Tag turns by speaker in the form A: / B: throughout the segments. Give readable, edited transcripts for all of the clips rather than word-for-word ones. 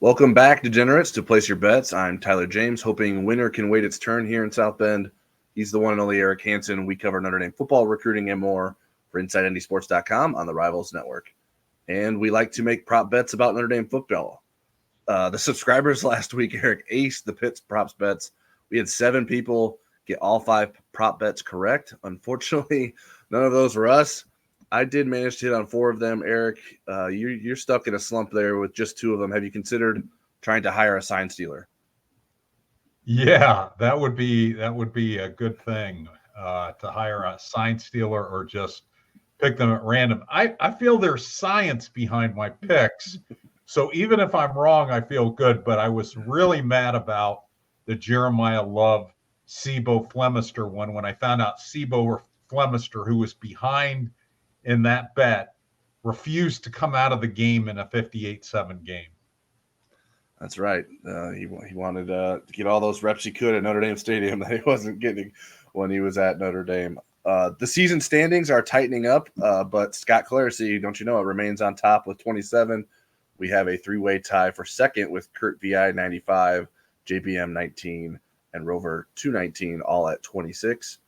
A: Welcome back, degenerates, to Place Your Bets. I'm Tyler James, hoping winter can wait its turn here in South Bend. He's the one and only Eric Hansen. We cover Notre Dame football, recruiting, and more for InsideNDSports.com on the Rivals Network. And we like to make prop bets about Notre Dame football. The subscribers last week, Eric, aced the Pitts props bets. We had 7 people get all 5 prop bets correct. Unfortunately, none of those were us. I did manage to hit on 4 of them. Eric, you're stuck in a slump there with just 2 of them. Have you considered trying to hire a sign stealer?
B: Yeah, that would be a good thing, to hire a sign stealer or just pick them at random. I feel there's science behind my picks. So even if I'm wrong, I feel good. But I was really mad about the Jeremiah Love Sibo Flemister one when I found out Sibo or Flemister, who was behind in that bet, refused to come out of the game in a 58-7 game.
A: That's right. He wanted to get all those reps he could at Notre Dame Stadium that he wasn't getting when he was at Notre Dame. The season standings are tightening up, but Scott Clarsey, don't you know it, remains on top with 27. We have a 3-way tie for second with Kurt VI 95, JBM 19, and Rover 219, all at 26.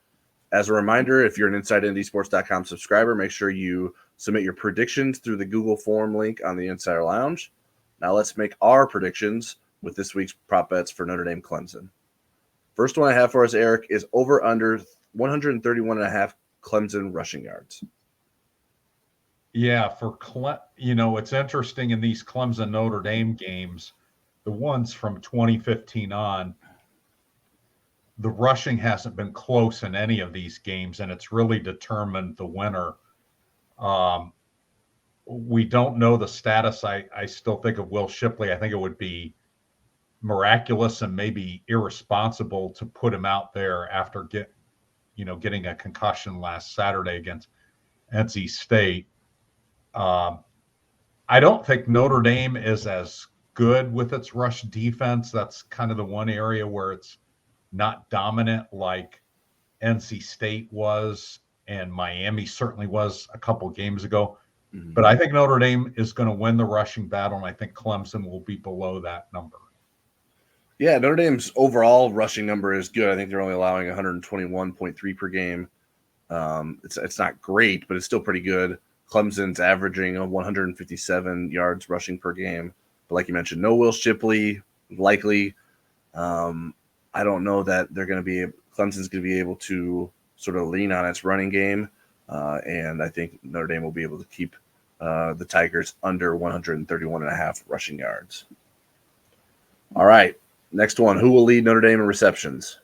A: As a reminder, if you're an InsideNDSports.com subscriber, make sure you submit your predictions through the Google form link on the Insider Lounge. Now let's make our predictions with this week's prop bets for Notre Dame Clemson. First one I have for us, Eric, is over under 131.5 Clemson rushing yards.
B: Yeah, it's interesting in these Clemson Notre Dame games, the ones from 2015 on, the rushing hasn't been close in any of these games, and it's really determined the winner. We don't know the status. I still think of Will Shipley. I think it would be miraculous and maybe irresponsible to put him out there after getting a concussion last Saturday against NC State. I don't think Notre Dame is as good with its rush defense. That's kind of the one area where it's not dominant like NC State was and Miami certainly was a couple games ago. Mm-hmm. But I think Notre Dame is going to win the rushing battle, and I think Clemson will be below that number.
A: Yeah, Notre Dame's overall rushing number is good. I think they're only allowing 121.3 per game. It's not great, but it's still pretty good. Clemson's averaging 157 yards rushing per game. But like you mentioned, no Will Shipley, likely. I don't know that Clemson's going to be able to sort of lean on its running game. And I think Notre Dame will be able to keep the Tigers under 131.5 rushing yards. All right. Next one. Who will lead Notre Dame in receptions?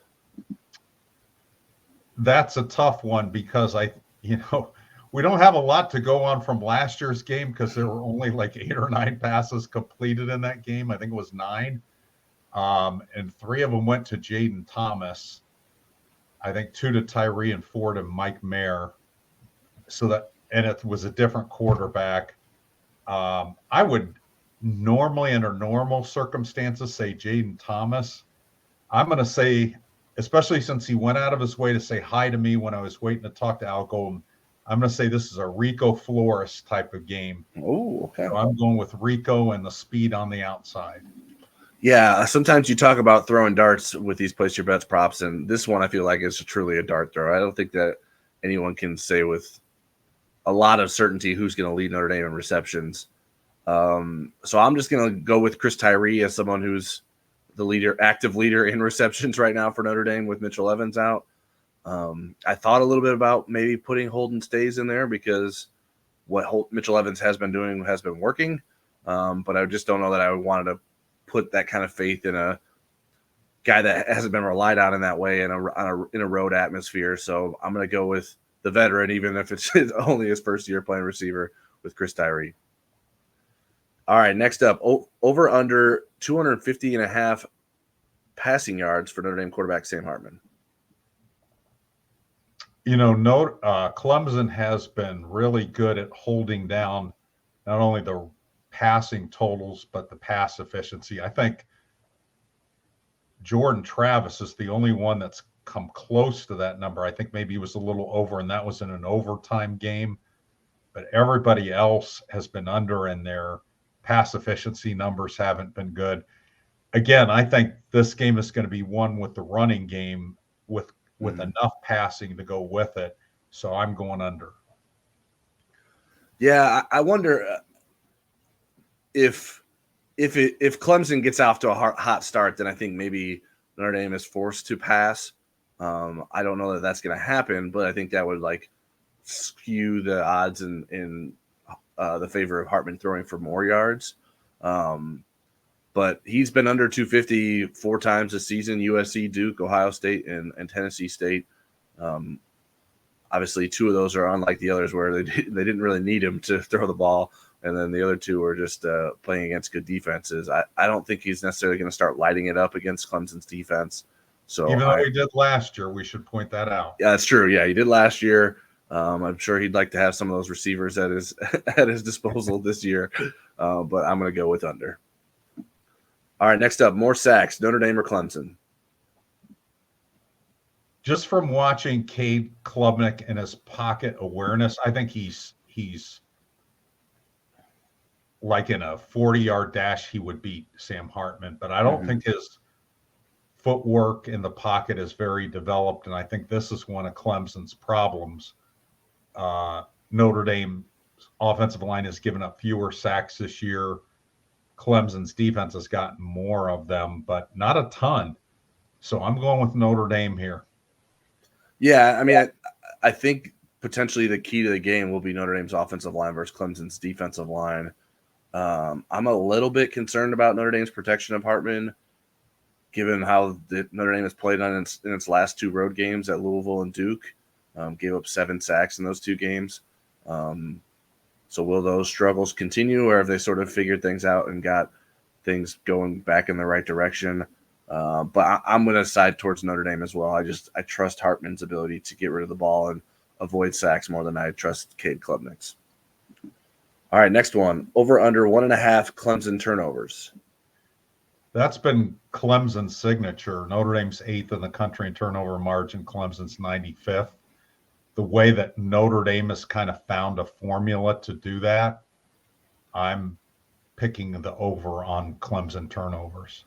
B: That's a tough one because we don't have a lot to go on from last year's game because there were only like 8 or 9 passes completed in that game. I think it was 9. And 3 of them went to Jaden Thomas. I think 2 to Tyree and 4 to Mike Mayer. And it was a different quarterback. I would normally, under normal circumstances, say Jaden Thomas. I'm going to say, especially since he went out of his way to say hi to me when I was waiting to talk to Al Golden, I'm going to say this is a Rico Flores type of game.
A: Oh, okay.
B: So I'm going with Rico and the speed on the outside.
A: Yeah, sometimes you talk about throwing darts with these place your bets props, and this one I feel like is truly a dart throw. I don't think that anyone can say with a lot of certainty who's going to lead Notre Dame in receptions. So I'm just going to go with Chris Tyree as someone who's the active leader in receptions right now for Notre Dame with Mitchell Evans out. I thought a little bit about maybe putting Holden Stays in there because what Mitchell Evans has been doing has been working. But I just don't know that I wanted to put that kind of faith in a guy that hasn't been relied on in that way in a road atmosphere. So I'm going to go with the veteran, even if it's only his first year playing receiver, with Chris Tyree. All right, next up, over under 250.5 passing yards for Notre Dame quarterback Sam Hartman.
B: Clemson has been really good at holding down not only the passing totals, but the pass efficiency. I think Jordan Travis is the only one that's come close to that number. I think maybe he was a little over, and that was in an overtime game. But everybody else has been under in their pass efficiency numbers haven't been good. Again, I think this game is going to be won with the running game with enough passing to go with it. So I'm going under.
A: Yeah, I wonder if Clemson gets off to a hot start, then I think maybe Notre Dame is forced to pass. I don't know that that's going to happen, but I think that would like skew the odds in the favor of Hartman throwing for more yards. But he's been under 250 4 times this season: USC, Duke, Ohio State, and Tennessee State. Obviously, 2 of those are unlike the others where they didn't really need him to throw the ball, and then the other 2 are just playing against good defenses. I don't think he's necessarily going to start lighting it up against Clemson's defense. So
B: even though he did last year, we should point that out.
A: Yeah, that's true. Yeah, he did last year. I'm sure he'd like to have some of those receivers at his disposal this year, but I'm going to go with under. All right, next up, more sacks, Notre Dame or Clemson?
B: Just from watching Cade Klubnik and his pocket awareness, I think he's like in a 40-yard dash, he would beat Sam Hartman, but I don't think his footwork in the pocket is very developed, and I think this is one of Clemson's problems. Notre Dame's offensive line has given up fewer sacks this year. Clemson's defense has gotten more of them, but not a ton. So I'm going with Notre Dame here.
A: Yeah, I mean, I think potentially the key to the game will be Notre Dame's offensive line versus Clemson's defensive line. I'm a little bit concerned about Notre Dame's protection of Hartman, given how Notre Dame has played in its last 2 road games at Louisville and Duke. Gave up 7 sacks in those 2 games. So will those struggles continue, or have they sort of figured things out and got things going back in the right direction? But I'm going to side towards Notre Dame as well. I trust Hartman's ability to get rid of the ball and avoid sacks more than I trust Cade Klubnik's. All right, next one. Over under 1.5 Clemson turnovers.
B: That's been Clemson's signature. Notre Dame's 8th in the country in turnover margin. Clemson's 95th. The way that Notre Dame has kind of found a formula to do that, I'm picking the over on Clemson turnovers.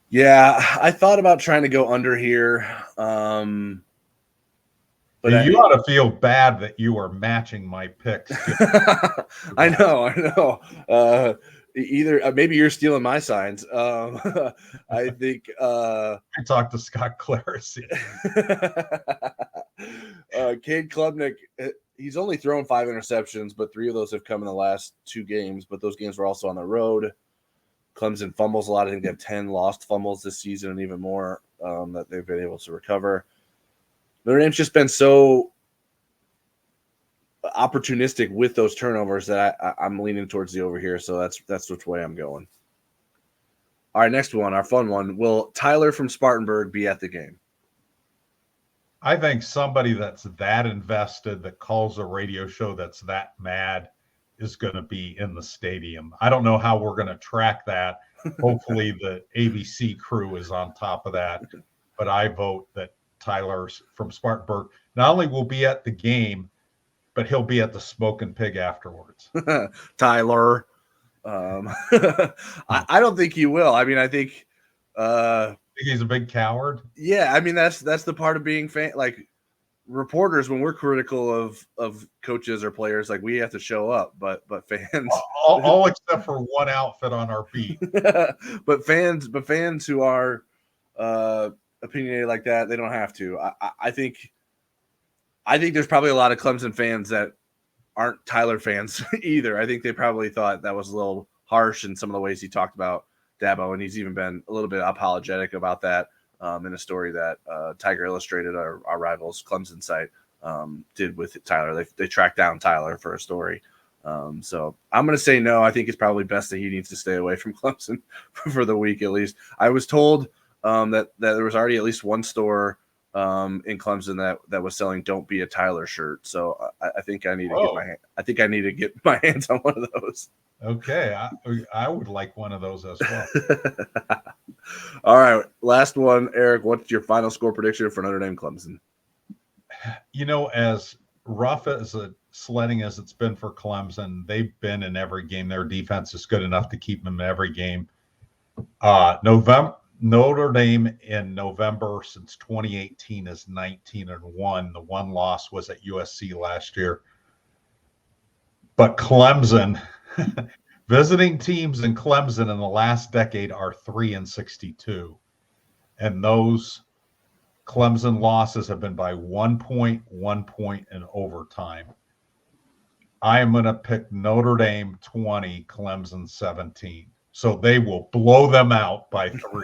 A: Yeah, I thought about trying to go under here. But
B: you ought to feel bad that you are matching my picks.
A: I know. Either maybe you're stealing my signs. I think I
B: talked to Scott Claracy.
A: Cade Klubnik, he's only thrown 5 interceptions, but 3 of those have come in the last 2 games. But those games were also on the road. Clemson fumbles a lot. I think they have 10 lost fumbles this season and even more that they've been able to recover. Notre Dame's just been so opportunistic with those turnovers that I'm leaning towards the over here. So that's which way I'm going. All right, next one, our fun one. Will Tyler from Spartanburg be at the game?
B: I think somebody that's that invested, that calls a radio show that's that mad, is going to be in the stadium. I don't know how we're going to track that. Hopefully the ABC crew is on top of that. But I vote that Tyler from Spartanburg not only will be at the game, but he'll be at the Smoking Pig afterwards.
A: Tyler. I don't think he will. I mean, I think
B: he's a big coward.
A: Yeah, I mean that's the part of being reporters, when we're critical of coaches or players, like we have to show up, but fans
B: all except for one outfit on our beat.
A: but fans who are opinionated like that, they don't have to. I think there's probably a lot of Clemson fans that aren't Tyler fans either. I think they probably thought that was a little harsh in some of the ways he talked about Dabo, and he's even been a little bit apologetic about that in a story that Tiger Illustrated, our rivals Clemson site, did with Tyler. They tracked down Tyler for a story. So I'm going to say no. I think it's probably best that he needs to stay away from Clemson for the week at least. I was told that there was already at least one store in Clemson that was selling "Don't Be a Tyler" shirt. So I think I need to get my hands on one of those.
B: Okay, I would like one of those as well.
A: All right, last one, Eric. What's your final score prediction for Notre Dame Clemson?
B: As rough as a sledding as it's been for Clemson. They've been in every game. Their defense is good enough to keep them in every game. Notre Dame in November since 2018 is 19-1. The one loss was at USC last year. But Clemson, visiting teams in Clemson in the last decade are 3-62. And those Clemson losses have been by 1 point, 1 point, and overtime. I am going to pick Notre Dame 20, Clemson 17. So they will blow them out by 3.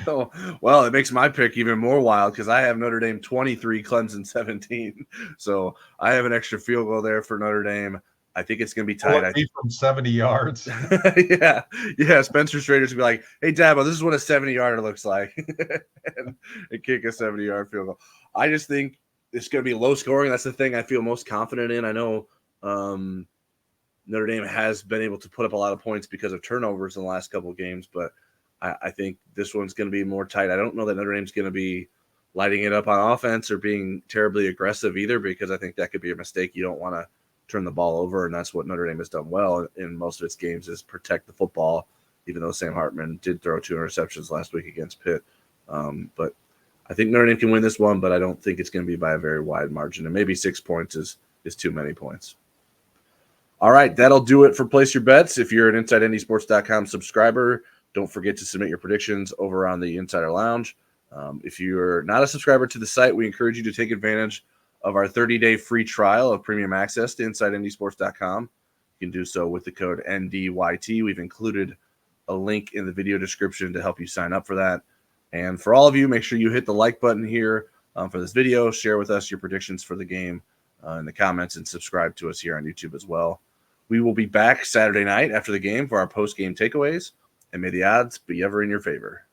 A: Oh, well, it makes my pick even more wild because I have Notre Dame 23, Clemson 17. So I have an extra field goal there for Notre Dame. I think it's going to be tight.
B: Will it be from 70 yards?
A: Yeah. Spencer Strader's going to be like, hey, Dabo, this is what a 70-yarder looks like. and kick a 70-yard field goal. I just think it's going to be low scoring. That's the thing I feel most confident in. I know Notre Dame has been able to put up a lot of points because of turnovers in the last couple of games, but I think this one's going to be more tight. I don't know that Notre Dame's going to be lighting it up on offense or being terribly aggressive either, because I think that could be a mistake. You don't want to turn the ball over, and that's what Notre Dame has done well in most of its games is protect the football, even though Sam Hartman did throw 2 interceptions last week against Pitt. But I think Notre Dame can win this one, but I don't think it's going to be by a very wide margin, and maybe 6 points is too many points. All right, that'll do it for Place Your Bets. If you're an InsideNDSports.com subscriber, don't forget to submit your predictions over on the Insider Lounge. If you're not a subscriber to the site, we encourage you to take advantage of our 30-day free trial of premium access to InsideNDSports.com. You can do so with the code NDYT. We've included a link in the video description to help you sign up for that. And for all of you, make sure you hit the like button here for this video. Share with us your predictions for the game in the comments, and subscribe to us here on YouTube as well. We will be back Saturday night after the game for our post-game takeaways. And may the odds be ever in your favor.